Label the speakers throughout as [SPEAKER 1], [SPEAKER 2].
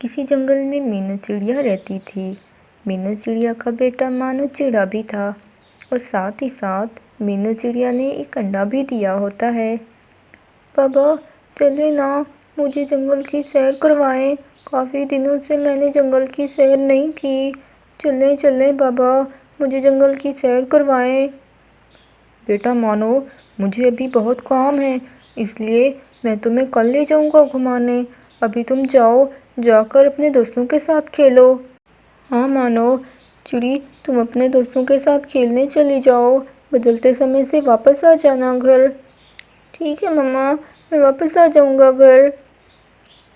[SPEAKER 1] किसी जंगल में मीनू चिड़िया रहती थी। मीनू चिड़िया का बेटा मानू चिड़ा भी था और साथ ही साथ मीनू चिड़िया ने एक अंडा भी दिया होता है। पापा चले ना, मुझे जंगल की सैर करवाएं। काफ़ी दिनों से मैंने जंगल की सैर नहीं की। चलें चलें पापा, मुझे जंगल की सैर करवाएं। बेटा मानो, मुझे अभी बहुत काम है, इसलिए मैं तुम्हें कल ले जाऊंगा घुमाने। अभी तुम जाओ, जाकर अपने दोस्तों के साथ खेलो। हाँ मानो चिड़ी, तुम अपने दोस्तों के साथ खेलने चली जाओ। बदलते समय से वापस आ जाना घर। ठीक है मम्मा, मैं वापस आ जाऊंगा घर।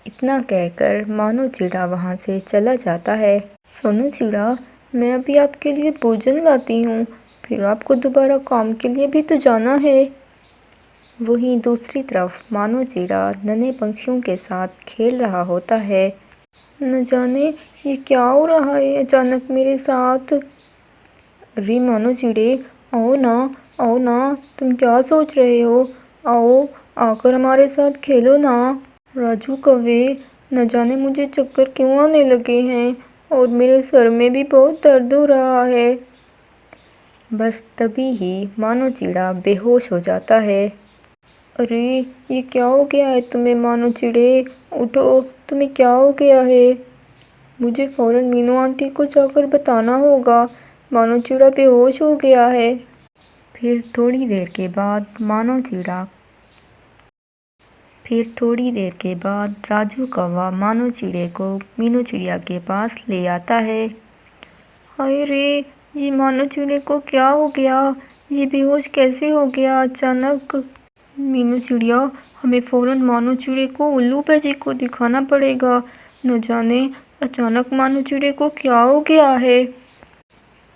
[SPEAKER 1] इतना कहकर मानो चिड़ा वहाँ से चला जाता है। सोनू चिड़ा, मैं अभी आपके लिए भोजन लाती हूँ, फिर आपको दोबारा काम के लिए भी तो जाना है। वहीं दूसरी तरफ मानो चिड़ा नन्हे पंछियों के साथ खेल रहा होता है। न जाने ये क्या हो रहा है अचानक मेरे साथ। अरे मानो चिड़े, आओ ना, आओ ना, तुम क्या सोच रहे हो? आओ, आकर हमारे साथ खेलो ना। राजू कौवे, न जाने मुझे चक्कर क्यों आने लगे हैं और मेरे सर में भी बहुत दर्द हो रहा है। बस तभी ही मानो चिड़ा बेहोश हो जाता है। अरे ये क्या हो गया है तुम्हें मानो चिड़े? उठो, तुम्हें क्या हो गया है? मुझे फ़ौरन मीनू आंटी को जाकर बताना होगा, मानो चिड़ा बेहोश हो गया है। फिर थोड़ी देर के बाद राजू कौवा मानो चिड़े को मीनू चिड़िया के पास ले आता है। हाय रे, ये मानो चिड़े को क्या हो गया? ये बेहोश कैसे हो गया अचानक? मीनू चिड़िया, हमें फ़ौरन मानो चिड़े को उल्लू पैजी को दिखाना पड़ेगा। न जाने अचानक मानो चिड़े को क्या हो गया है।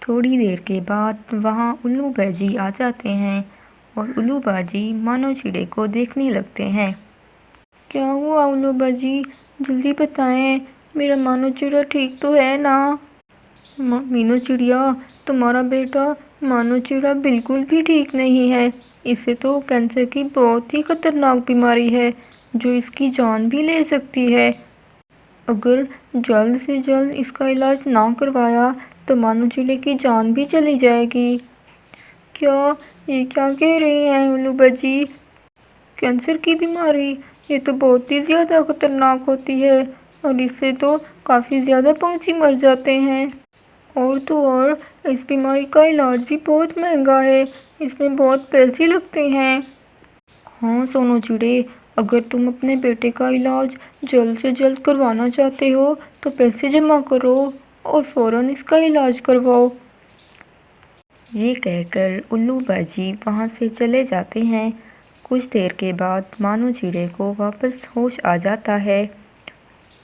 [SPEAKER 1] थोड़ी देर के बाद वहाँ उल्लू पैजी आ जाते हैं और उल्लू बाजी मानो चिड़े को देखने लगते हैं। क्या हुआ उल्लू बाजी, जल्दी बताएं, मेरा मानो चिड़ा ठीक तो है ना? मीनू चिड़िया, तुम्हारा बेटा मानो चिड़ा बिल्कुल भी ठीक नहीं है। इसे तो कैंसर की बहुत ही खतरनाक बीमारी है जो इसकी जान भी ले सकती है। अगर जल्द से जल्द इसका इलाज ना करवाया तो मानो चिड़े की जान भी चली जाएगी। ये क्या कह रहे हैं उल्लू बाजी? कैंसर की बीमारी, ये तो बहुत ही ज़्यादा खतरनाक होती है और इससे तो काफ़ी ज़्यादा पंछी मर जाते हैं। और तो और इस बीमारी का इलाज भी बहुत महंगा है, इसमें बहुत पैसे लगते हैं। हाँ सोनू चिड़े, अगर तुम अपने बेटे का इलाज जल्द से जल्द करवाना चाहते हो तो पैसे जमा करो और फ़ौरन इसका इलाज करवाओ। ये कहकर उल्लू बाजी वहाँ से चले जाते हैं। कुछ देर के बाद मानो चिड़े को वापस होश आ जाता है।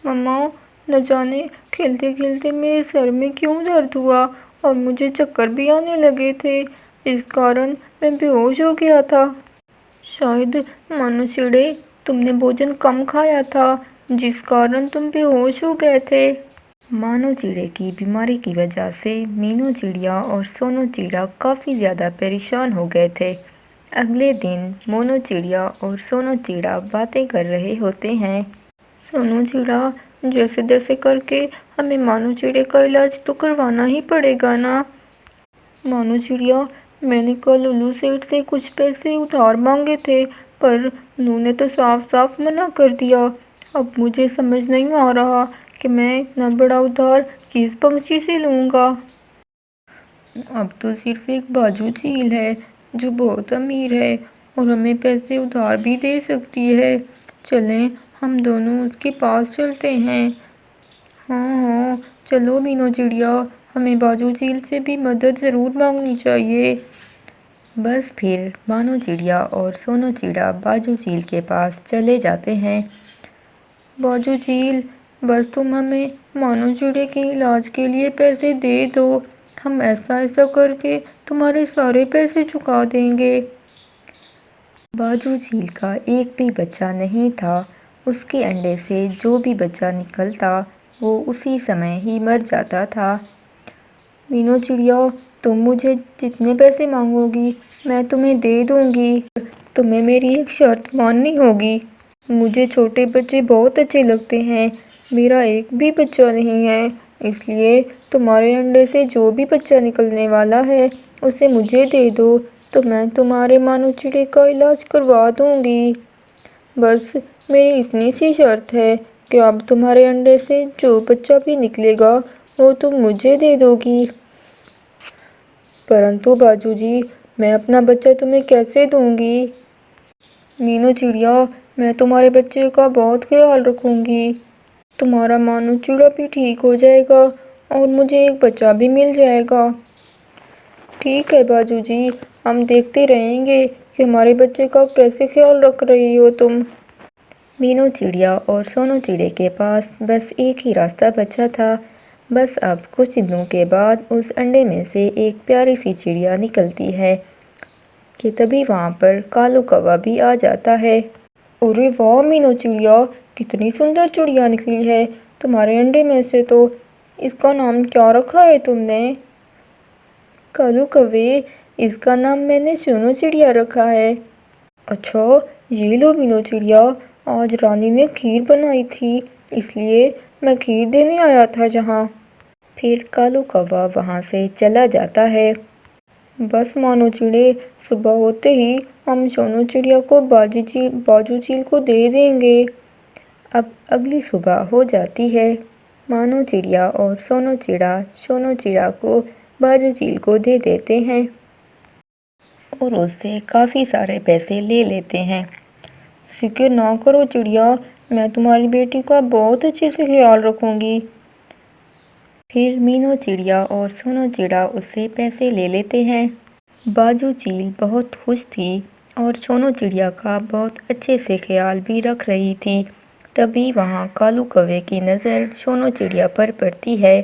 [SPEAKER 1] मम्मा, न जाने खेलते खेलते मेरे सर में क्यों दर्द हुआ और मुझे चक्कर भी आने लगे थे, इस कारण मैं बेहोश हो गया था। शायद मानो चिड़े, तुमने भोजन कम खाया था जिस कारण तुम बेहोश हो गए थे। मानो चिड़े की बीमारी की वजह से मीनू चिड़िया और सोनू चिड़ा काफ़ी ज़्यादा परेशान हो गए थे। अगले दिन मोनू चिड़िया और सोनू चिड़ा बातें कर रहे होते हैं। सोनू चिड़ा, जैसे तैसे करके हमें मानो चिड़े का इलाज तो करवाना ही पड़ेगा ना। मानो चिड़िया, मैंने कल उल्लू सेठ से कुछ पैसे उधार मांगे थे पर उन्होंने तो साफ साफ मना कर दिया। अब मुझे समझ नहीं आ रहा कि मैं इतना बड़ा उधार किस पंछी से लूँगा। अब तो सिर्फ एक बाजू चील है जो बहुत अमीर है और हमें पैसे उधार भी दे सकती है। चलें, हम दोनों उसके पास चलते हैं। हाँ हाँ, चलो मीनू चिड़िया, हमें बाजू चील से भी मदद ज़रूर मांगनी चाहिए। बस फिर मानो चिड़िया और सोनू चिड़ा बाजू चील के पास चले जाते हैं। बाजू चील, बस तुम हमें मानो चिड़े के इलाज के लिए पैसे दे दो, हम ऐसा ऐसा करके तुम्हारे सारे पैसे चुका देंगे। बाजू चील का एक भी बच्चा नहीं था। उसके अंडे से जो भी बच्चा निकलता वो उसी समय ही मर जाता था। मीनू चिड़िया, तुम मुझे जितने पैसे मांगोगी मैं तुम्हें दे दूँगी। तुम्हें मेरी एक शर्त माननी होगी। मुझे छोटे बच्चे बहुत अच्छे लगते हैं, मेरा एक भी बच्चा नहीं है, इसलिए तुम्हारे अंडे से जो भी बच्चा निकलने वाला है उसे मुझे दे दो, तो मैं तुम्हारे मानो चिड़े का इलाज करवा दूँगी। बस मेरी इतनी सी शर्त है कि अब तुम्हारे अंडे से जो बच्चा भी निकलेगा वो तुम मुझे दे दोगी। परंतु बाजूजी, मैं अपना बच्चा तुम्हें कैसे दूँगी? मीनू चिड़िया, मैं तुम्हारे बच्चे का बहुत ख्याल रखूँगी। तुम्हारा मानो चिड़ा भी ठीक हो जाएगा और मुझे एक बच्चा भी मिल जाएगा। ठीक है बाजूजी, हम देखते रहेंगे कि हमारे बच्चे का कैसे ख्याल रख रही हो तुम। मीनू चिड़िया और सोनू चिड़े के पास बस एक ही रास्ता बचा था। बस अब कुछ दिनों के बाद उस अंडे में से एक प्यारी सी चिड़िया निकलती है कि तभी वहाँ पर कालू कौवा भी आ जाता है। अरे वाह मीनू चिड़िया, कितनी सुंदर चिड़िया निकली है तुम्हारे अंडे में से तो। इसका नाम क्या रखा है तुमने? कालू कौवे, इसका नाम मैंने सोनू चिड़िया रखा है। अच्छा, ये लो मीनू चिड़िया, आज रानी ने खीर बनाई थी, इसलिए मैं खीर देने आया था जहाँ। फिर कालू कौवा वहाँ से चला जाता है। बस मानो चिड़े, सुबह होते ही हम सोनू चिड़िया को बाजू चील को दे देंगे। अब अगली सुबह हो जाती है। मानो चिड़िया और सोनू चिड़ा को बाजू चील को दे देते हैं और उससे काफ़ी सारे पैसे ले लेते हैं। फिक्र ना करो चिड़िया, मैं तुम्हारी बेटी का बहुत अच्छे से ख्याल रखूँगी। फिर मीनू चिड़िया और सोनू चिड़ा उससे पैसे ले लेते हैं। बाजू चील बहुत खुश थी और सोनू चिड़िया का बहुत अच्छे से ख्याल भी रख रही थी। तभी वहाँ कालू कौवे की नज़र सोनू चिड़िया पर पड़ती है।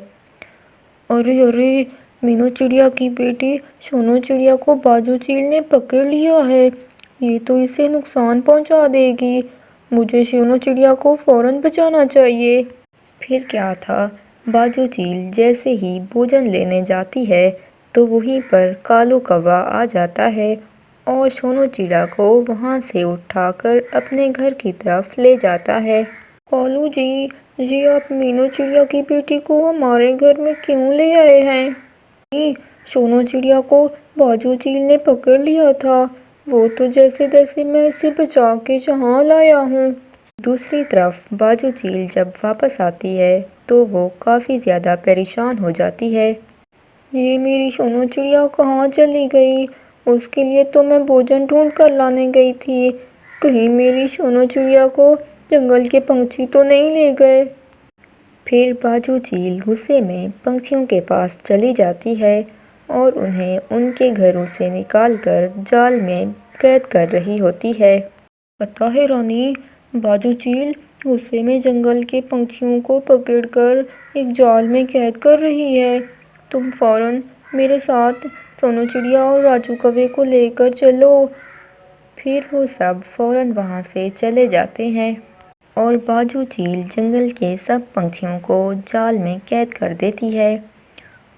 [SPEAKER 1] अरे अरे, मीनू चिड़िया की बेटी सोनू चिड़िया को बाजू चील ने पकड़ लिया है, ये तो इसे नुकसान पहुँचा देगी। मुझे सोनू चिड़िया को फ़ौरन बचाना चाहिए। फिर क्या था, बाजू चील जैसे ही भोजन लेने जाती है तो वहीं पर कालू कौवा आ जाता है और सोनू चिड़ा को वहाँ से उठाकर अपने घर की तरफ ले जाता है। कालू जी, जी आप मीनू चिड़िया की बेटी को हमारे घर में क्यों ले आए हैं? सोनू चिड़िया को बाजू चील ने पकड़ लिया था, वो तो जैसे तैसे मैं इसे बचा के यहाँ लाया हूँ। दूसरी तरफ बाजू चील जब वापस आती है तो वो काफ़ी ज़्यादा परेशान हो जाती है। ये मेरी सोनू चिड़िया कहाँ चली गई? उसके लिए तो मैं भोजन ढूंढ कर लाने गई थी, कहीं मेरी सोनू चिड़िया को जंगल के पंछी तो नहीं ले गए। फिर बाजू चील गुस्से में पंछियों के पास चली जाती है और उन्हें उनके घरों से निकालकर जाल में कैद कर रही होती है। पता है रानी, बाजू चील गुस्से में जंगल के पंछियों को पकड़कर एक जाल में कैद कर रही है। तुम फ़ौरन मेरे साथ सोनू चिड़िया और राजू कौवे को लेकर चलो। फिर वो सब फ़ौरन वहाँ से चले जाते हैं और बाजू चील जंगल के सब पंछियों को जाल में कैद कर देती है।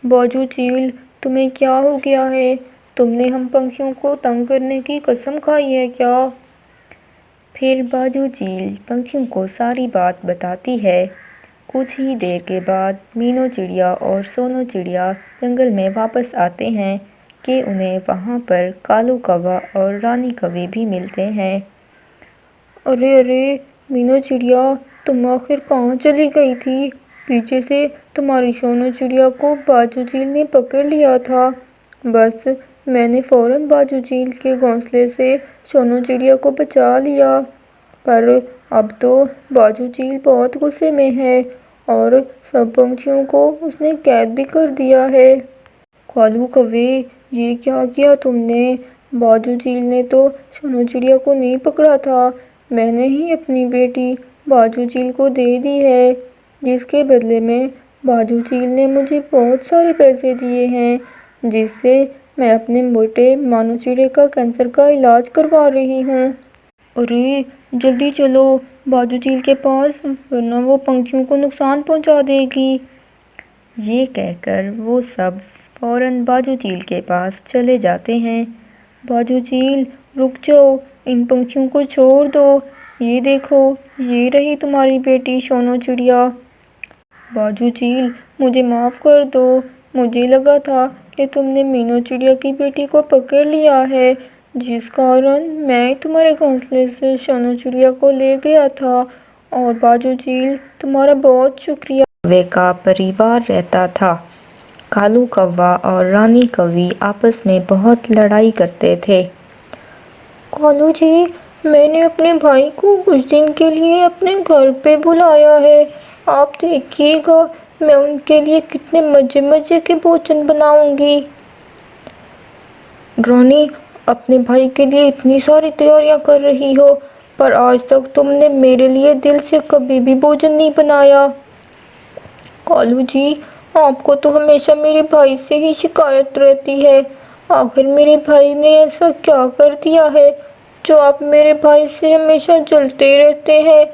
[SPEAKER 1] बाजू चील, तुम्हें क्या हो गया है? तुमने हम पंछियों को तंग करने की कसम खाई है क्या? फिर बाजू चील पंछियों को सारी बात बताती है। कुछ ही देर के बाद मीनू चिड़िया और सोनू चिड़िया जंगल में वापस आते हैं कि उन्हें वहाँ पर कालू कौवा और रानी कौवे भी मिलते हैं। अरे अरे, मीनू चिड़िया, तुम आखिर कहाँ चली गई थी? पीछे से तुम्हारी सोनू चिड़िया को बाजू चील ने पकड़ लिया था। बस मैंने फ़ौरन बाजू चील के घोंसले से सोनू चिड़िया को बचा लिया, पर अब तो बाजू चील बहुत गुस्से में है और सब पंछियों को उसने कैद भी कर दिया है। कालू कौवे, ये क्या किया तुमने? बाजू चील ने तो सोनू चिड़िया को नहीं पकड़ा था, मैंने ही अपनी बेटी बाजू चील को दे दी है, जिसके बदले में बाजू चील ने मुझे बहुत सारे पैसे दिए हैं, जिससे मैं अपने बेटे मानो चिड़े का कैंसर का इलाज करवा रही हूँ। अरे जल्दी चलो बाजू चील के पास, वरना वो पंछियों को नुकसान पहुँचा देगी। ये कहकर वो सब फ़ौरन बाजू चील के पास चले जाते हैं। बाजू चील, रुक जाओ, इन पंछियों को छोड़ दो, ये देखो, ये रही तुम्हारी बेटी सोनू चिड़िया। बाजू चील, मुझे माफ़ कर दो। मुझे लगा था कि तुमने मीनू चिड़िया की बेटी को पकड़ लिया है, जिस कारण मैं तुम्हारे घोंसले से सोनू चिड़िया को ले गया था। और बाजू चील, तुम्हारा बहुत शुक्रिया। कौवे का परिवार रहता था। कालू कौवा और रानी कौवी आपस में बहुत लड़ाई करते थे। कालू जी, मैंने अपने भाई को कुछ दिन के लिए अपने घर पे बुलाया है। आप देखिएगा, मैं उनके लिए कितने मज़े मज़े के भोजन बनाऊंगी। रानी, अपने भाई के लिए इतनी सारी तैयारियां कर रही हो, पर आज तक तुमने मेरे लिए दिल से कभी भी भोजन नहीं बनाया। कालू जी, आपको तो हमेशा मेरे भाई से ही शिकायत रहती है। आखिर मेरे भाई ने ऐसा क्या कर दिया है जो आप मेरे भाई से हमेशा जलते रहते हैं।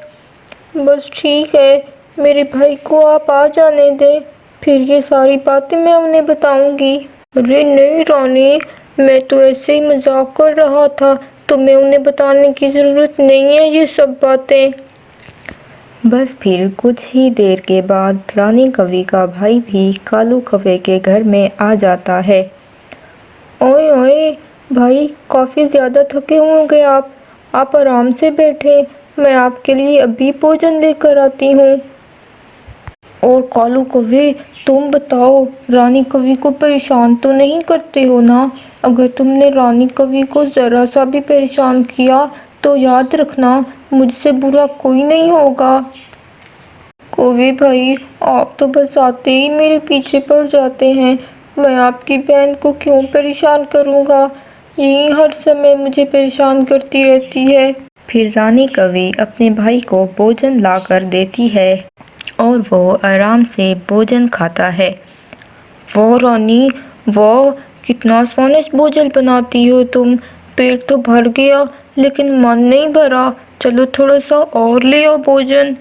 [SPEAKER 1] बस ठीक है, मेरे भाई को आप आ जाने दें, फिर ये सारी बातें मैं उन्हें बताऊंगी। अरे नहीं रानी, मैं तो ऐसे ही मजाक कर रहा था, तुम्हें उन्हें बताने की ज़रूरत नहीं है ये सब बातें। बस फिर कुछ ही देर के बाद रानी कौवी का भाई भी कालू कौवे के घर में आ जाता है। ओए ओए भाई, काफ़ी ज़्यादा थके होंगे आप आराम से बैठे, मैं आपके लिए अभी भोजन लेकर आती हूँ। और कालू कौवे, तुम बताओ, रानी कौवी को परेशान तो नहीं करते हो ना? अगर तुमने रानी कौवी को ज़रा सा भी परेशान किया तो याद रखना, मुझसे बुरा कोई नहीं होगा। कौवे भाई, आप तो बस आते ही मेरे पीछे पड़ जाते हैं। मैं आपकी बहन को क्यों परेशान करूँगा? यही हर समय मुझे परेशान करती रहती है। फिर रानी कौवी अपने भाई को भोजन ला कर देती है और वो आराम से भोजन खाता है। वो रानी, वो कितना स्वादिष्ट भोजन बनाती हो तुम। पेट तो भर गया लेकिन मन नहीं भरा, चलो थोड़ा सा और ले आओ भोजन।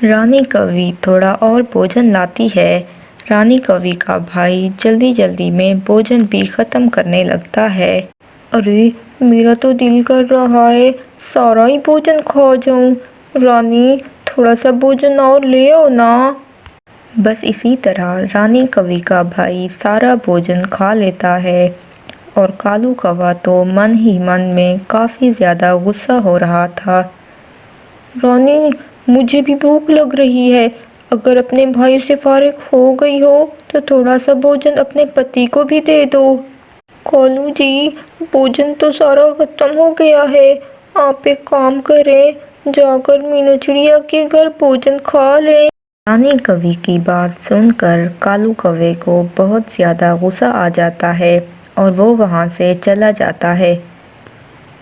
[SPEAKER 1] रानी कौवी थोड़ा और भोजन लाती है। रानी कौवी का भाई जल्दी जल्दी में भोजन भी ख़त्म करने लगता है। अरे, मेरा तो दिल कर रहा है सारा ही भोजन खा जाऊं। रानी, थोड़ा सा भोजन और ले आओ ना। बस इसी तरह रानी कौवी का भाई सारा भोजन खा लेता है और कालू कौवा तो मन ही मन में काफ़ी ज़्यादा गुस्सा हो रहा था। रानी, मुझे भी भूख लग रही है। अगर अपने भाई से फारिग हो गई हो तो थोड़ा सा भोजन अपने पति को भी दे दो। कालू जी, भोजन तो सारा खत्म हो गया है। आप एक काम करें, जाकर मीनू चिड़िया के घर भोजन खा लें। रानी कौवी की बात सुनकर कालू कौवे को बहुत ज़्यादा गुस्सा आ जाता है और वो वहाँ से चला जाता है।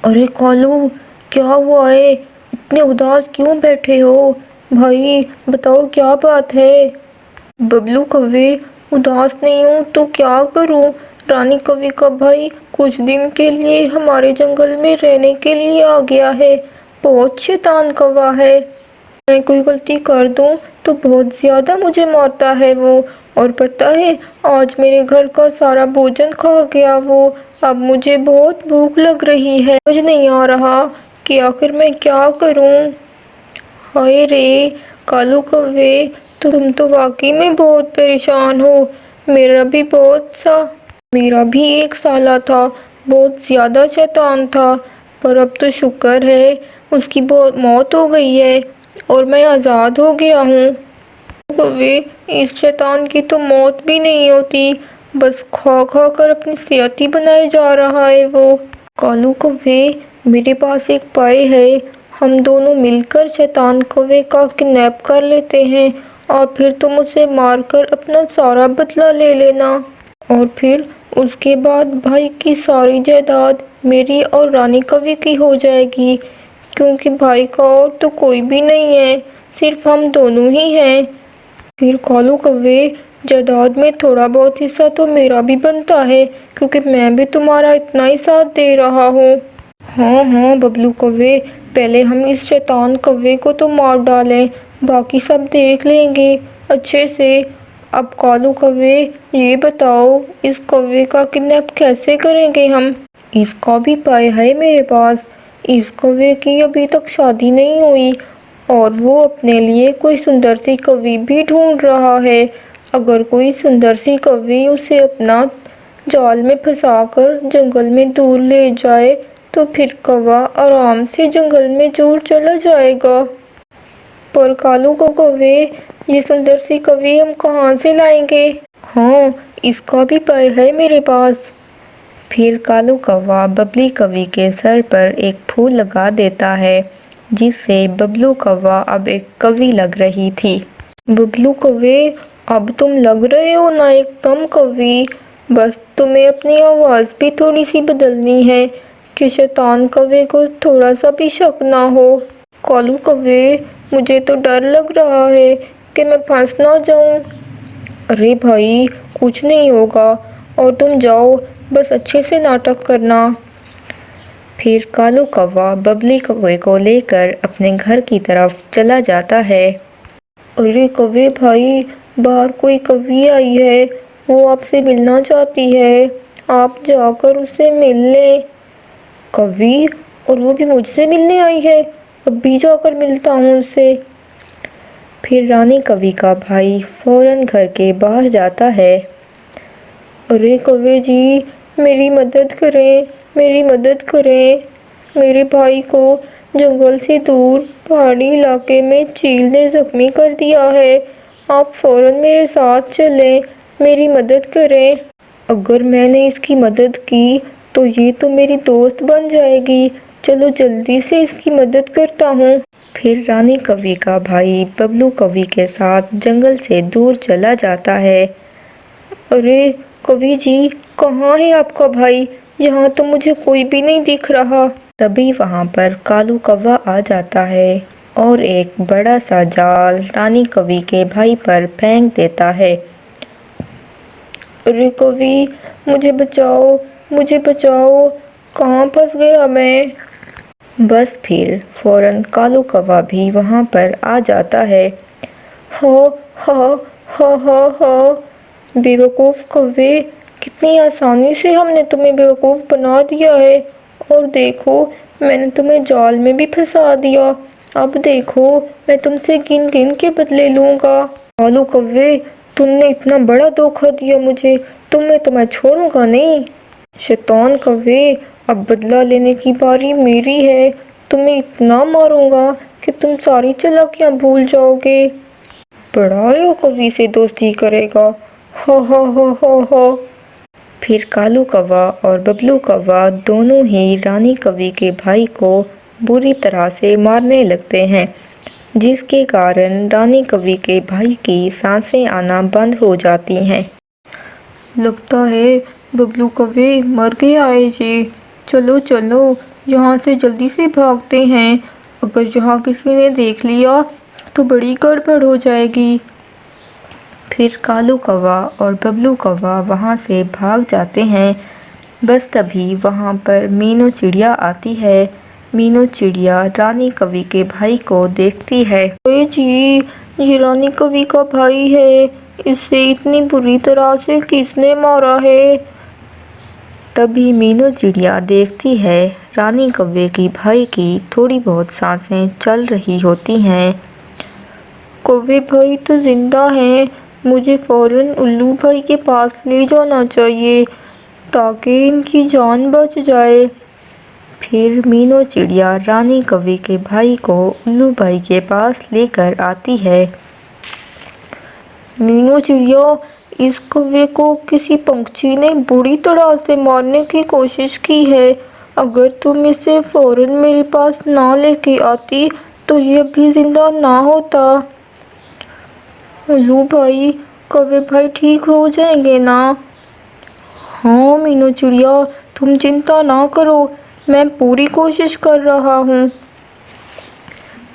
[SPEAKER 1] अरे कालू, क्या हुआ है? इतने उदास क्यों बैठे हो? भाई बताओ, क्या बात है? बबलू कौवे, उदास नहीं हूँ तो क्या करूँ? रानी कौवी का भाई कुछ दिन के लिए हमारे जंगल में रहने के लिए आ गया है। बहुत शैतान कौवा है। मैं कोई गलती कर दूँ तो बहुत ज़्यादा मुझे मारता है वो। और पता है, आज मेरे घर का सारा भोजन खा गया वो। अब मुझे बहुत भूख लग रही है, मुझे नहीं आ रहा कि आखिर मैं क्या करूँ। हाय रे कालू कौवे, तुम तो वाकई में बहुत परेशान हो। मेरा भी एक साला था, बहुत ज़्यादा शैतान था, पर अब तो शुक्र है उसकी बहुत मौत हो गई है और मैं आज़ाद हो गया हूँ। कौवे, इस शैतान की तो मौत भी नहीं होती, बस खा खा कर अपनी सेहत ही बनाए जा रहा है वो। कालू कौवे, मेरे पास एक उपाय है। हम दोनों मिलकर शैतान कौवे का किडनैप कर लेते हैं और फिर तुम उसे मारकर अपना सारा बदला ले लेना। और फिर उसके बाद भाई की सारी जायदाद मेरी और रानी कौवी की हो जाएगी, क्योंकि भाई का और तो कोई भी नहीं है, सिर्फ हम दोनों ही हैं। फिर कालू कौवे, जायदाद में थोड़ा बहुत हिस्सा तो मेरा भी बनता है, क्योंकि मैं भी तुम्हारा इतना ही साथ दे रहा हूँ। हाँ हाँ बबलू कौवे, पहले हम इस शैतान कौवे को तो मार डालें, बाकी सब देख लेंगे अच्छे से। अब कालू कौवे, ये बताओ, इस कौवे का किडनैप कैसे करेंगे हम? इसका भी उपाय है मेरे पास। इस कौवे की अभी तक शादी नहीं हुई और वो अपने लिए कोई सुंदर सी कौवी भी ढूंढ रहा है। अगर कोई सुंदर सी कौवी उसे अपना जाल में फंसाकर जंगल में दूर ले जाए तो फिर कौवा आराम से जंगल में दूर चला जाएगा। पर कालू को कौवे, ये सुंदर सी कौवी हम कहाँ से लाएंगे? हाँ, इसका भी उपाय है मेरे पास। फिर कालू कौवा बबली कौवी के सर पर एक फूल लगा देता है, जिससे बबलू कौवा अब एक कौवी लग रही थी। बबलू कौवे, अब तुम लग रहे हो ना एकदम कौवी, बस तुम्हें अपनी आवाज़ भी थोड़ी सी बदलनी है कि शैतान कौवे को थोड़ा सा भी शक ना हो। कालू कौवे, मुझे तो डर लग रहा है कि मैं फंस ना जाऊं। अरे भाई, कुछ नहीं होगा और तुम जाओ, बस अच्छे से नाटक करना। फिर कालू कौवा बबली कौवे को लेकर अपने घर की तरफ चला जाता है। अरे कौवे भाई, बाहर कोई कौवी आई है, वो आपसे मिलना चाहती है, आप जाकर उससे मिल लें। कौवी, और वो भी मुझसे मिलने आई है? अभी जाकर मिलता हूँ उससे। फिर रानी कौवी का भाई फौरन घर के बाहर जाता है। अरे कौवे जी, मेरी मदद करें, मेरी मदद करें, मेरे भाई को जंगल से दूर पहाड़ी इलाके में चील ने ज़ख्मी कर दिया है, आप फ़ौरन मेरे साथ चलें, मेरी मदद करें। अगर मैंने इसकी मदद की तो ये तो मेरी दोस्त बन जाएगी, चलो जल्दी से इसकी मदद करता हूँ। फिर रानी कौवी का भाई बबलू कौवी के साथ जंगल से दूर चला जाता है। अरे कौवी जी, कहाँ है आपका भाई? यहाँ तो मुझे कोई भी नहीं दिख रहा। तभी वहाँ पर कालू कौवा आ जाता है और एक बड़ा सा जाल रानी कौवी के भाई पर फेंक देता है। अरे कौवी, मुझे बचाओ, मुझे बचाओ, कहाँ फंस गया मैं? बस फिर फौरन कालू कौवा भी वहाँ पर आ जाता है। हो हो हो हो हो, बेवकूफ़ कौवे, कितनी आसानी से हमने तुम्हें बेवकूफ़ बना दिया है, और देखो मैंने तुम्हें जाल में भी फंसा दिया। अब देखो मैं तुमसे गिन गिन के बदले लूँगा। कालू कौवे, तुमने इतना बड़ा धोखा दिया मुझे, तो मैं छोड़ूंगा नहीं। शैतान कौवे, अब बदला लेने की बारी मेरी है, तुम्हें इतना मारूंगा कि तुम सारी चालाकियाँ भूल जाओगे। बड़ा यो कौवी से दोस्ती करेगा, हो हो हो हो हो। फिर कालू कौवा और बबलू कौवा दोनों ही रानी कौवी के भाई को बुरी तरह से मारने लगते हैं, जिसके कारण रानी कौवी के भाई की सांसें आना बंद हो जाती हैं। लगता है बबलू कौवे मर गया है जी, चलो चलो यहाँ से जल्दी से भागते हैं, अगर यहाँ किसी ने देख लिया तो बड़ी गड़बड़ हो जाएगी। फिर कालू कौवा और बबलू कौवा वहाँ से भाग जाते हैं। बस तभी वहाँ पर मीनू चिड़िया आती है। मीनू चिड़िया रानी कौवी के भाई को देखती है। ओए जी, ये रानी कौवी का भाई है, इसे इतनी बुरी तरह से किसने मारा है? तभी मीनू चिड़िया देखती है रानी कौवे की भाई की थोड़ी बहुत सांसें चल रही होती हैं। कौवे भाई तो जिंदा हैं, मुझे फ़ौरन उल्लू भाई के पास ले जाना चाहिए ताकि इनकी जान बच जाए। फिर मीनू चिड़िया रानी कौवी के भाई को उल्लू भाई के पास लेकर आती है। मीनू चिड़िया, इस कौवे को किसी पंछी ने बुरी तरह से मारने की कोशिश की है, अगर तुम इसे फ़ौरन मेरे पास ना लेके आती तो ये भी ज़िंदा ना होता। उल्लू भाई, कौवे भाई ठीक हो जाएंगे ना? हाँ मीनू चिड़िया, तुम चिंता ना करो, मैं पूरी कोशिश कर रहा हूँ।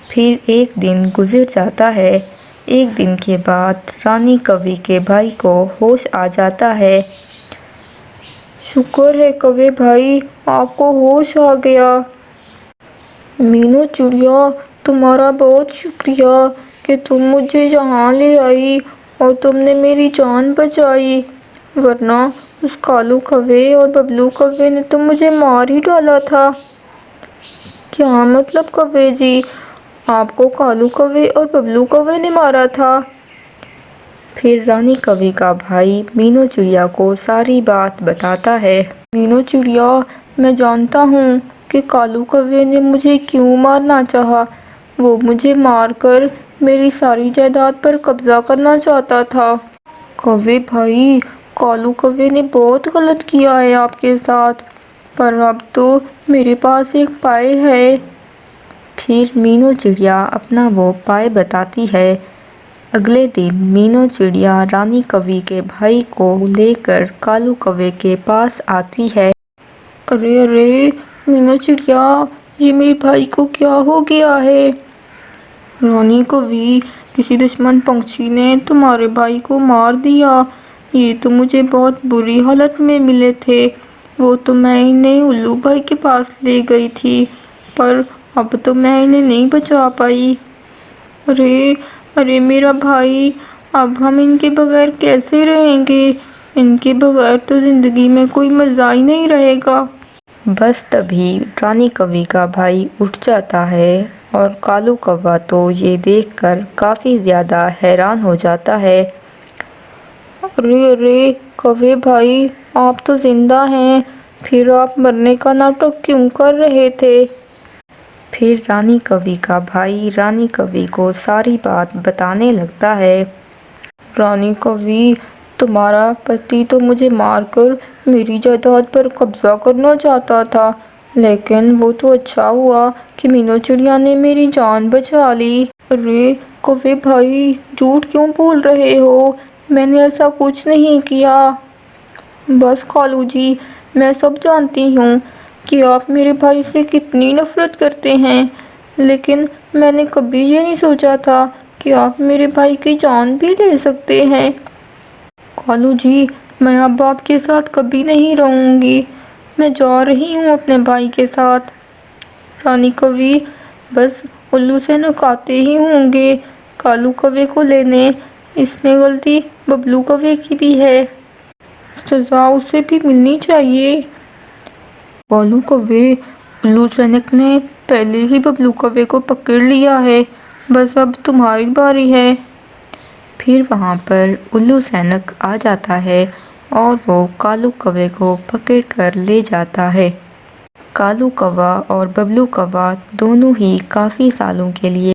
[SPEAKER 1] फिर एक दिन गुजर जाता है। एक दिन के बाद रानी कौवी के भाई को होश आ जाता है। शुक्र है कौवे भाई, आपको होश आ गया। मीनू चिड़िया, तुम्हारा बहुत शुक्रिया कि तुम मुझे यहाँ ले आई और तुमने मेरी जान बचाई, वरना उस कालू कौवे और बबलू कौवे ने तो मुझे मार ही डाला था। क्या मतलब कौवे जी, आपको कालू कौवे और बबलू कौवे ने मारा था? फिर रानी कौवे का भाई मीनू चिड़िया को सारी बात बताता है। मीनू चिड़िया, मैं जानता हूँ कि कालू कौवे ने मुझे क्यों मारना चाहा। वो मुझे मारकर मेरी सारी जायदाद पर कब्जा करना चाहता था। कौवे भाई, कालू कौवे ने बहुत गलत किया है आपके साथ, पर अब तो मेरे पास एक उपाय है। फिर मीनू चिड़िया अपना वो उपाय बताती है। अगले दिन मीनू चिड़िया रानी कौवे के भाई को लेकर कालू कौवे के पास आती है। अरे अरे मीनू चिड़िया, ये मेरे भाई को क्या हो गया है? रानी कौवे, किसी दुश्मन पंछी ने तुम्हारे भाई को मार दिया। ये तो मुझे बहुत बुरी हालत में मिले थे। वो तो मैं इन्हें उल्लू भाई के पास ले गई थी, पर अब तो मैं इन्हें नहीं बचा पाई। अरे अरे मेरा भाई, अब हम इनके बगैर कैसे रहेंगे? इनके बगैर तो ज़िंदगी में कोई मज़ा ही नहीं रहेगा। बस तभी रानी कौवे का भाई उठ जाता है और कालू कौवा तो ये देखकर काफ़ी ज़्यादा हैरान हो जाता है। अरे अरे कौवे भाई, आप तो ज़िंदा हैं, फिर आप मरने का नाटक क्यों कर रहे थे? फिर रानी कौवे का भाई रानी कौवे को सारी बात बताने लगता है। रानी कौवे, तुम्हारा पति तो मुझे मारकर मेरी जायदाद पर कब्जा करना चाहता था, लेकिन वो तो अच्छा हुआ कि मीनू चिड़िया ने मेरी जान बचा ली। अरे कौवे भाई, झूठ क्यों बोल रहे हो? मैंने ऐसा कुछ नहीं किया। बस कालू जी, मैं सब जानती हूँ कि आप मेरे भाई से कितनी नफ़रत करते हैं, लेकिन मैंने कभी ये नहीं सोचा था कि आप मेरे भाई की जान भी ले सकते हैं। कालू जी, मैं अब आपके साथ कभी नहीं रहूँगी। मैं जा रही हूँ अपने भाई के साथ। रानी कौवे, बस उल्लू से नकाते ही होंगे कालू कौवे को लेने। इसमें गलती बबलू कौवे की भी है, सज़ा उसे भी मिलनी चाहिए। कालू कौवे, उल्लू सैनिक ने पहले ही बबलू कौवे को पकड़ लिया है, बस अब तुम्हारी बारी है। फिर वहाँ पर उल्लू सैनिक आ जाता है और वो कालू कौवे को पकड़ कर ले जाता है। कालू कौवा और बबलू कौवा दोनों ही काफ़ी सालों के लिए